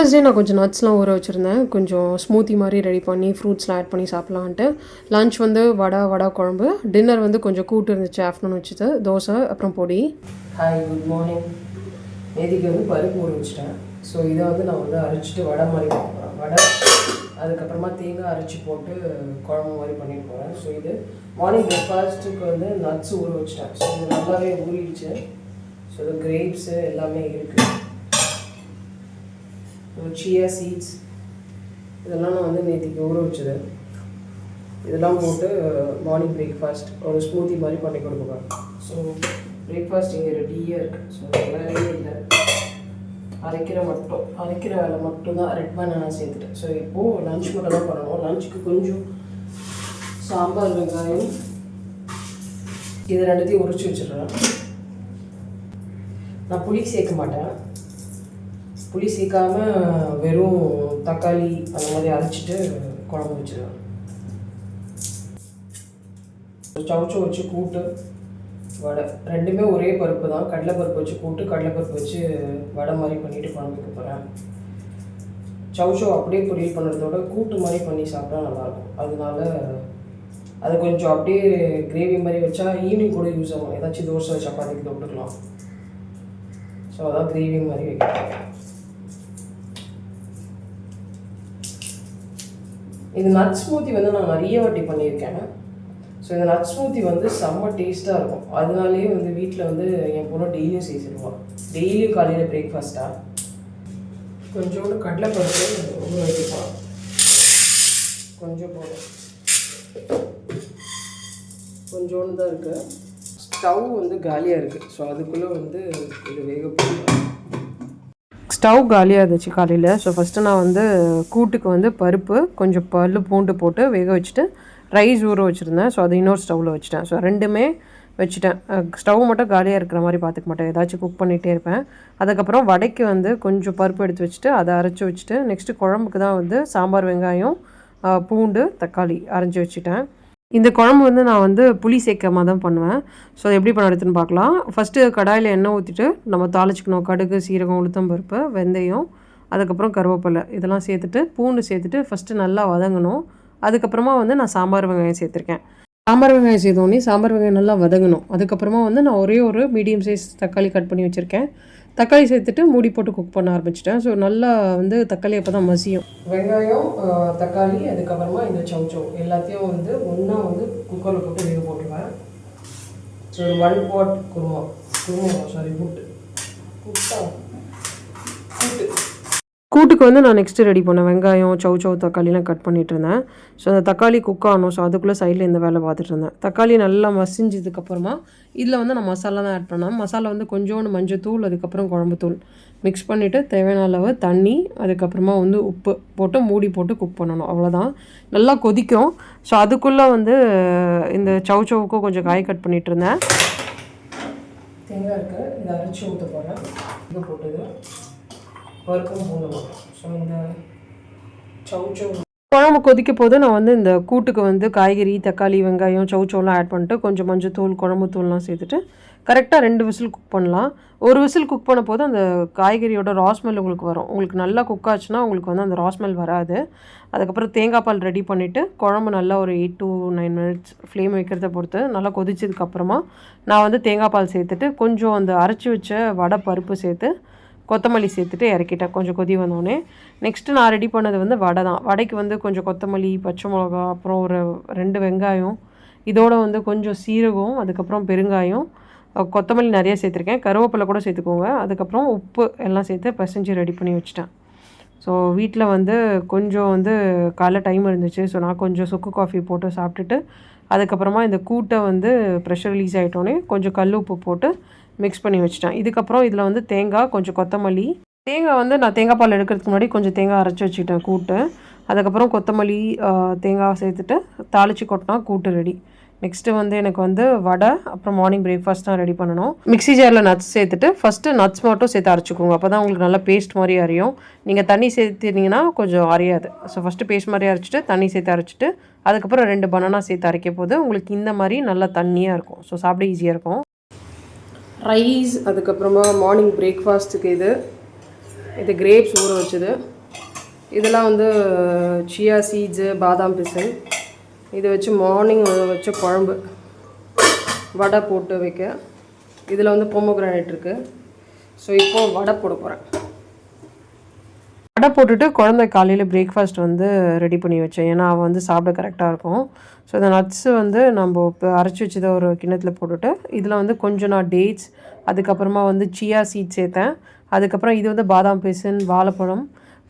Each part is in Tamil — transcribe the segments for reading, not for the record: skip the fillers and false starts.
ஃபர்ஸ்ட் டே நான் கொஞ்சம் நட்ஸ்லாம் ஊற வச்சுருந்தேன். கொஞ்சம் ஸ்மூத்தி மாதிரி ரெடி பண்ணி ஃப்ரூட்ஸ்லாம் ஆட் பண்ணி சாப்பிட்லான்ட்டு. லன்ச் வந்து வடை குழம்பு. டின்னர் வந்து கொஞ்சம் கூட்டு இருந்துச்சு ஆஃப்டர்நூன் வச்சுட்டு. தோசை அப்புறம் பொடி. Hi, good morning. நேற்றுக்கு வந்து பருப்பு ஊற வச்சுட்டேன். ஸோ இதை வந்து நான் வந்து அரைச்சிட்டு வடை மாதிரி போகிறேன். வடை அதுக்கப்புறமா தேங்காய் அரைச்சி போட்டு குழம்பு மாதிரி பண்ணிட்டு போகிறேன். ஸோ இது மார்னிங் பிரேக்ஃபாஸ்ட்டுக்கு வந்து நட்ஸ் ஊற வச்சுட்டேன். ஸோ இது நல்லாவே ஊறிடுச்சு. ஸோ இது கிரேப்ஸு எல்லாமே இருக்குது. சியா சீட்ஸ் இதெல்லாம் நான் வந்து நேற்றுக்கு ஊற வச்சது. இதெல்லாம் போட்டு மார்னிங் பிரேக்ஃபாஸ்ட் ஒரு ஸ்மூத்தி மாதிரி பண்ணி கொடுப்பேன். ஸோ பிரேக்ஃபாஸ்ட் இங்கே ரெடியாக இருக்குது. ஸோ வேலையே இல்லை, அரைக்கிற வேலை மட்டும்தான். ரெட் பனானா சேர்த்துட்டேன். ஸோ இப்போது லன்ச் மட்டும் தான் பண்ணணும். லஞ்சுக்கு கொஞ்சம் சாம்பார் வெங்காயம் இது ரெண்டுத்தையும் உரிச்சு வச்சிடுறேன். நான் புளி சேர்க்க மாட்டேன். புளி சேர்க்காமல் வெறும் தக்காளி அந்த மாதிரி அரைச்சிட்டு குழம்பு வச்சுருவேன். சவுச்சோ வச்சு கூட்டு வடை ரெண்டுமே ஒரே பருப்பு தான். கடலைப்பருப்பு வச்சு கூட்டு, கடலைப்பருப்பு வச்சு வடை மாதிரி பண்ணிவிட்டு குழம்புக்கு போகிறேன். சவுச்சோ அப்படியே பொரியல் பண்ணுறதோட கூட்டு மாதிரி பண்ணி சாப்பிட்டா நல்லாயிருக்கும். அதனால அது கொஞ்சம் அப்படியே கிரேவி மாதிரி வச்சா ஈவினிங் கூட யூஸ் ஆகும். ஏதாச்சும் தோசை சப்பாத்திக்கு தொட்டுக்கலாம். ஸோ அதான் கிரேவி மாதிரி வைக்கிறேன். இது நட் ஸ்மூத்தி வந்து நான் நிறைய வாட்டி பண்ணியிருக்கேன். ஸோ இந்த நட் ஸ்மூத்தி வந்து செம்ம டேஸ்ட்டாக இருக்கும். அதனாலேயே வந்து வீட்டில் வந்து என் பொண்ணு டெய்லியும் செய்வாள். டெய்லியும் காலையில் பிரேக்ஃபாஸ்ட்டாக கொஞ்சோண்டு கடலைப்பருப்பு ஊற வைக்கலாம். கொஞ்சம் போதும், கொஞ்சோண்டு தான் இருக்குது. ஸ்டவ் வந்து காலியாக இருக்குது. ஸோ அதுக்குள்ளே வந்து இது வேக போடுவேன். ஸ்டவ் காலியாக இருந்துச்சு காலையில். ஸோ ஃபஸ்ட்டு நான் வந்து கூட்டுக்கு வந்து பருப்பு கொஞ்சம் பூண்டு போட்டு வேக வச்சுட்டு ரைஸ் ஊற வச்சுருந்தேன். ஸோ அது இன்னொரு ஸ்டவ்வில் வச்சுட்டேன். ஸோ ரெண்டுமே வச்சுட்டேன். ஸ்டவ் மட்டும் காலியாக இருக்கிற மாதிரி பார்த்துக்க மாட்டேன், ஏதாச்சும் குக் பண்ணிகிட்டே இருப்பேன். அதுக்கப்புறம் வடைக்கு வந்து கொஞ்சம் பருப்பு எடுத்து வச்சுட்டு அதை அரைச்சி வச்சுட்டு நெக்ஸ்ட்டு குழம்புக்கு தான் வந்து சாம்பார் வெங்காயம் பூண்டு தக்காளி அரைஞ்சி வச்சுட்டேன். இந்த குழம்பு வந்து நான் வந்து புளி சேர்க்காம தான் பண்ணுவேன். ஸோ அது எப்படி பண்ணுறதுன்னு பார்க்கலாம். ஃபஸ்ட்டு கடாயில் எண்ணெய் ஊற்றிட்டு நம்ம தாளிச்சிக்கணும். கடுகு, சீரகம், உளுத்தம்பருப்பு, வெந்தயம், அதுக்கப்புறம் கருவேப்பிலை இதெல்லாம் சேர்த்துட்டு பூண்டு சேர்த்துட்டு ஃபஸ்ட்டு நல்லா வதங்கணும். அதுக்கப்புறமா வந்து நான் சாம்பார் வெங்காயம் சேர்த்துருக்கேன். சாம்பார் வெங்காயம் சேர்த்தோன்னே சாம்பார் வெங்காயம் நல்லா வதங்கணும். அதுக்கப்புறமா வந்து நான் ஒரே ஒரு மீடியம் சைஸ் தக்காளி கட் பண்ணி வச்சுருக்கேன். தக்காளி சேர்த்துட்டு மூடி போட்டு குக் பண்ண ஆரம்பிச்சிட்டேன். ஸோ நல்லா வந்து தக்காளி அப்போ தான் மசியும். வெங்காயம், தக்காளி, அதுக்கப்புறமா இந்த சவுச்சோ எல்லாத்தையும் வந்து ஒன்றா வந்து குக்கரில் போட்டு வேக போட்டுருவேன். ஸோ 1 pot குருமா கூட்டுக்கு வந்து நான் நெக்ஸ்ட்டு ரெடி பண்ணேன். வெங்காயம், சவுச்சோ, தக்காளிலாம் கட் பண்ணிகிட்டு இருந்தேன். ஸோ அந்த தக்காளி குக் ஆகணும். ஸோ அதுக்குள்ளே சைடில் இந்த வேலை பார்த்துட்டு இருந்தேன். தக்காளி நல்லா மசிஞ்சதுக்கப்புறமா இதில் வந்து நான் மசாலா தான் ஆட் பண்ணேன். மசாலா வந்து கொஞ்சோண்டு மஞ்சத்தூள், அதுக்கப்புறம் குழம்புத்தூள் மிக்ஸ் பண்ணிவிட்டு தேவையான அளவு தண்ணி, அதுக்கப்புறமா வந்து உப்பு போட்டு மூடி போட்டு குக் பண்ணணும். அவ்வளோதான். நல்லா கொதிக்கும். ஸோ அதுக்குள்ளே வந்து இந்த சவுச்சோவுக்கும் கொஞ்சம் காய் கட் பண்ணிகிட்டு இருந்தேன். தேங்காய் இருக்குது, இதை அரைச்சி ஊற்ற போகிறேன். இது போட்டுது பருப்பும் போடணும். ஸோ இந்த சவுச்சோ குழம்பு கொதிக்க போது நான் வந்து இந்த கூட்டுக்கு வந்து காய்கறி, தக்காளி, வெங்காயம், சவுச்சோலாம் ஆட் பண்ணிட்டு கொஞ்சம் மஞ்சத்தூள், குழம்புத்தூள்லாம் சேர்த்துட்டு கரெக்டாக 2 விசில் குக் பண்ணலாம். ஒரு விசில் குக் பண்ண போது அந்த காய்கறியோட ராஸ்மெல் உங்களுக்கு வரும். உங்களுக்கு நல்லா குக் ஆச்சுன்னா உங்களுக்கு வந்து அந்த ராஸ்மெல் வராது. அதுக்கப்புறம் தேங்காய் பால் ரெடி பண்ணிவிட்டு குழம்பு நல்லா ஒரு 8 to 9 minutes ஃப்ளேம் வைக்கிறத பொறுத்து நல்லா கொதிச்சதுக்கப்புறமா நான் வந்து தேங்காய் பால் சேர்த்துட்டு கொஞ்சம் அந்த அரைச்சி வச்ச வடை பருப்பு சேர்த்து கொத்தமல்லி சேர்த்துட்டு இறக்கிட்டேன் கொஞ்சம் கொதி வந்தோடனே. நெக்ஸ்ட்டு நான் ரெடி பண்ணது வந்து வடை தான். வடைக்கு வந்து கொஞ்சம் கொத்தமல்லி, பச்சை மிளகா, அப்புறம் ஒரு 2 வெங்காயம், இதோட வந்து கொஞ்சம் சீரகம், அதுக்கப்புறம் பெருங்காயம், கொத்தமல்லி நிறைய சேர்த்துருக்கேன். கருவேப்பிலை கூட சேர்த்துக்கோங்க. அதுக்கப்புறம் உப்பு எல்லாம் சேர்த்து பிசைஞ்சு ரெடி பண்ணி வச்சுட்டேன். ஸோ வீட்டில் வந்து கொஞ்சம் வந்து காலைல டைம் இருந்துச்சு. ஸோ நான் கொஞ்சம் சுக்கு காஃபி போட்டு சாப்பிட்டுட்டு அதுக்கப்புறமா இந்த கூட்டை வந்து ப்ரெஷர் ரிலீஸ் ஆகிட்டோன்னே கொஞ்சம் கல் உப்பு போட்டு மிக்ஸ் பண்ணி வச்சுட்டேன். இதுக்கப்புறம் இதில் வந்து தேங்காய், கொஞ்சம் கொத்தமல்லி, தேங்காய் வந்து நான் தேங்காய் பால் எடுக்கிறதுக்கு முன்னாடி கொஞ்சம் தேங்காய் அரைச்சி வச்சுக்கிட்டேன் கூட்டு. அதுக்கப்புறம் கொத்தமல்லி, தேங்காய் சேர்த்துட்டு தாளித்து கொட்டினா கூட்டு ரெடி. நெக்ஸ்ட்டு வந்து எனக்கு வந்து வடை, அப்புறம் மார்னிங் பிரேக்ஃபாஸ்ட் தான் ரெடி பண்ணணும். மிக்ஸி ஜாரில் நட்ஸ் சேர்த்துட்டு ஃபஸ்ட்டு நட்ஸ் மட்டும் சேர்த்து அரைச்சிக்கோங்க. அப்போ தான் உங்களுக்கு நல்லா பேஸ்ட் மாதிரி அரையும். நீங்கள் தண்ணி சேர்த்துட்டிங்கன்னா கொஞ்சம் அரையாது. ஸோ ஃபஸ்ட்டு பேஸ்ட் மாதிரி அரைச்சிட்டு தண்ணி சேர்த்து அரைச்சிட்டு அதுக்கப்புறம் 2 பனானா சேர்த்து அரைக்க போது உங்களுக்கு இந்த மாதிரி நல்லா தண்ணியாக இருக்கும். ஸோ சாப்பிட ஈஸியாக இருக்கும். ரைஸ், அதுக்கப்புறமா மார்னிங் பிரேக்ஃபாஸ்ட்டுக்கு இது இது கிரேப்ஸ் ஊற வச்சது. இதெல்லாம் வந்து சியா சீட்ஸு, பாதாம் பிசின். இதை வச்சு மார்னிங் வச்ச குழம்பு, வடை போட்டு வைக்க. இதில் வந்து பொமோகிரானேட் இருக்குது. ஸோ இப்போது வடை போட போகிறேன். வடை போட்டுட்டு குழந்தை காலையில் பிரேக்ஃபாஸ்ட் வந்து ரெடி பண்ணி வச்சேன். ஏன்னா அவள் வந்து சாப்பிட கரெக்டாக இருக்கும். ஸோ இந்த நட்ஸு வந்து நம்ம இப்போ அரைச்சி வச்சதை ஒரு கிண்ணத்தில் போட்டுட்டு இதில் வந்து கொஞ்சம் நான் டேட்ஸ், அதுக்கப்புறமா வந்து சியா சீட் சேர்த்தேன். அதுக்கப்புறம் இது வந்து பாதாம் பிசின், வாழைப்பழம்,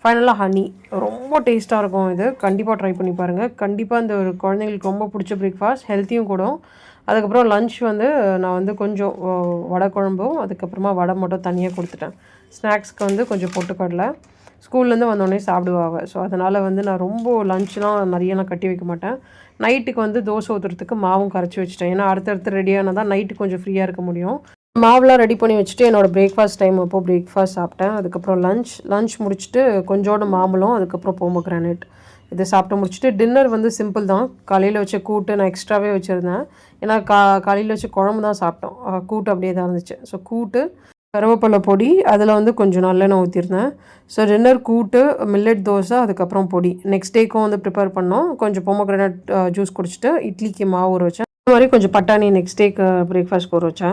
ஃபைனலாக ஹனி. ரொம்ப டேஸ்ட்டாக இருக்கும். இது கண்டிப்பாக ட்ரை பண்ணி பாருங்கள். கண்டிப்பாக இந்த ஒரு குழந்தைங்களுக்கு ரொம்ப பிடிச்ச பிரேக்ஃபாஸ்ட், ஹெல்த்தியும் கூட. அதுக்கப்புறம் லன்ச் வந்து நான் வந்து கொஞ்சம் வடை குழம்பும் அதுக்கப்புறமா வடை மட்டும் தனியாக கொடுத்துட்டேன். ஸ்நாக்ஸ்க்கு வந்து கொஞ்சம் பொட்டுக்கடலை. ஸ்கூல்லேருந்து வந்தோடனே சாப்பிடுவாங்க. ஸோ அதனால் வந்து நான் ரொம்ப லன்ச்லாம் நிறையலாம் கட்டி வைக்க மாட்டேன். நைட்டுக்கு வந்து தோசை ஊற்றுறதுக்கு மாவும் கரைச்சி வச்சுட்டேன். ஏன்னா அடுத்தடுத்து ரெடியானால் தான் நைட்டு கொஞ்சம் ஃப்ரீயாக இருக்க முடியும். மாவுலாம் ரெடி பண்ணி வச்சுட்டு என்னோடய பிரேக்ஃபாஸ்ட் டைம் அப்போது பிரேக்ஃபாஸ்ட் சாப்பிட்டேன். அதுக்கப்புறம் லன்ச் முடிச்சுட்டு கொஞ்சோண்டு மாம்பழம், அதுக்கப்புறம் பொமோகிரானேட் இதை சாப்பிட்டு முடிச்சுட்டு டின்னர் வந்து சிம்பிள் தான். காலையில் வச்ச கூட்டு நான் எக்ஸ்ட்ராவே வச்சுருந்தேன். ஏன்னா காலையில் வச்ச குழம்பு தான் சாப்பிட்டோம். கூட்டு அப்படியே தான் இருந்துச்சு. ஸோ கூட்டு, கருவேப்பிலை பொடி, அதில் வந்து கொஞ்சம் நல்லெண்ணெய் ஊற்றிருந்தேன். ஸோ டின்னர் கூட்டு, மில்லட் தோசை, அதுக்கப்புறம் பொடி. நெக்ஸ்ட் டேக்கும் வந்து ப்ரிப்பேர் பண்ணோம். கொஞ்சம் பொமோகிரானேட் ஜூஸ் குடிச்சிட்டு இட்லிக்கு மாவு ஊற வச்சேன். இந்த மாதிரி கொஞ்சம் பட்டாணி நெக்ஸ்ட் டேக்கு பிரேக்ஃபாஸ்ட் ஊற வச்சேன்.